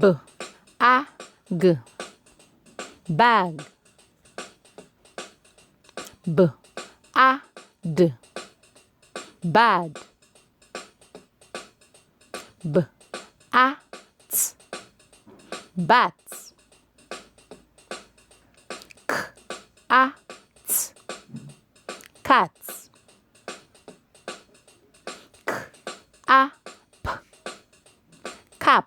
B-A-G, bag. B-A-D, bad. B-A-T, bats. K-A-T, cats. K-A-P, cap.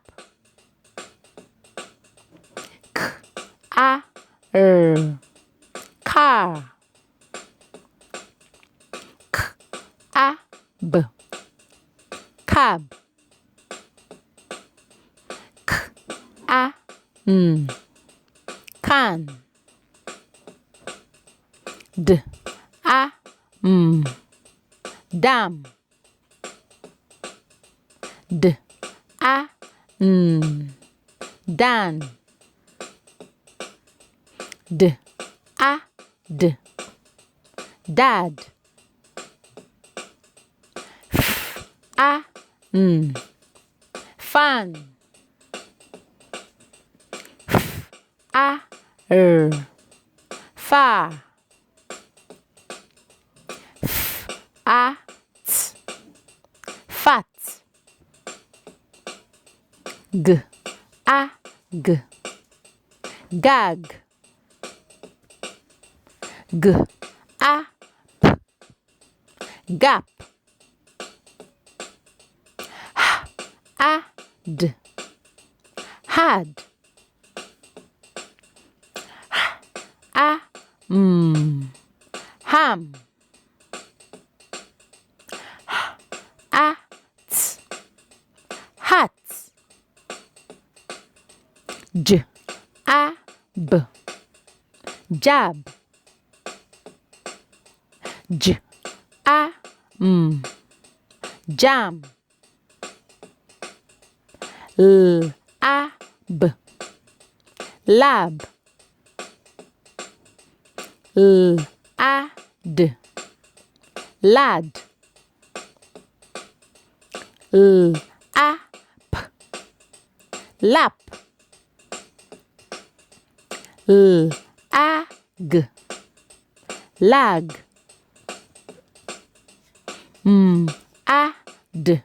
K-A-R, car. K-A-B, cab. K-A-N, can. D-A-M, dam. D-A-N, dan. D-A-D, dad. F-A-N, fan. F-A-R, far. F-A-T, fat. G-A-G, gag. G-A-P, gap. H-A-D, had. H-A-M, ham. H-A-T, hat. J-A-B, jab. J-A-M, jam. L-A-B, lab. L-A-D, lad. L-A-P, lap. L-A-G, lag. M-A-D,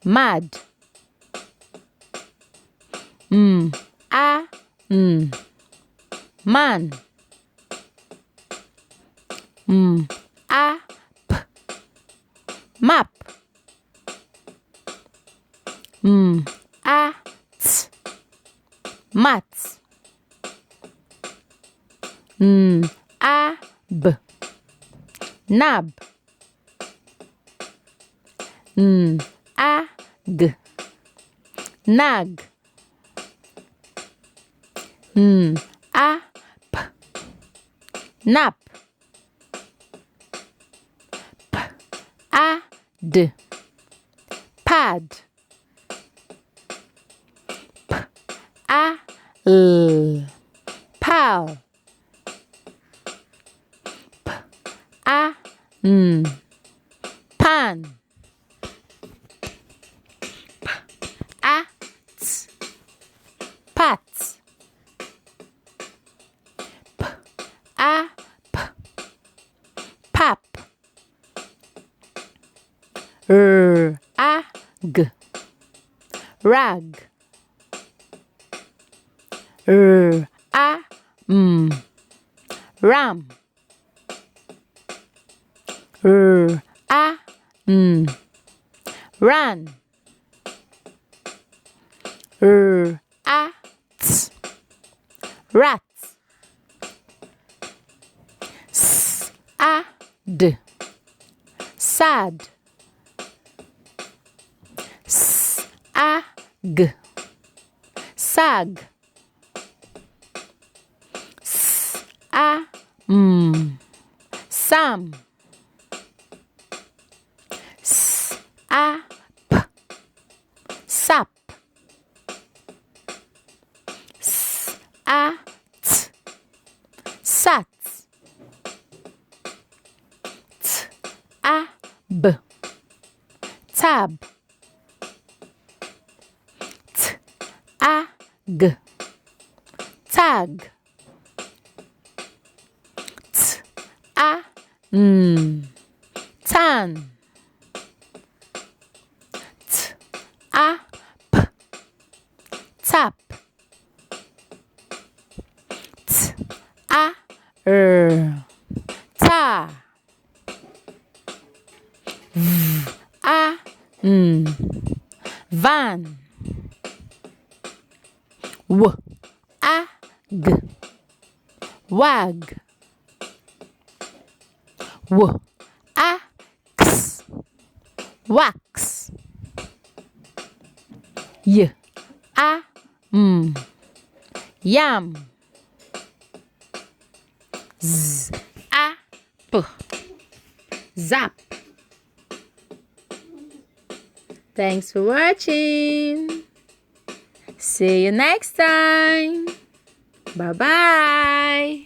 mad. M-A-N, man. M-A-P, map. M-A-T, mat. N-A-B, nab. N-A-G, nag. N-A-P, nap. P-A-D, pad. P-A-L, pal. P-A-N, pan. P-A-T, pat. P-A-P, pap. R-A-G, rag. R-A-M, ram. R-A-N, ran. R-A-T, rat. S-A-D, sad. S-A-G, sag. S-A-M, sam. S-A-P, sap. S-A-T, sat. T-A-B, tab. G. Tag. T. A. Tan. T. A. P. Tap. T. A. R. Ta. V. A. Van. W. A. G. Wag. W. A. X. Wax. Y. A. Yam. Z. A. P. Zap. Thanks for watching. See you next time. Bye-bye.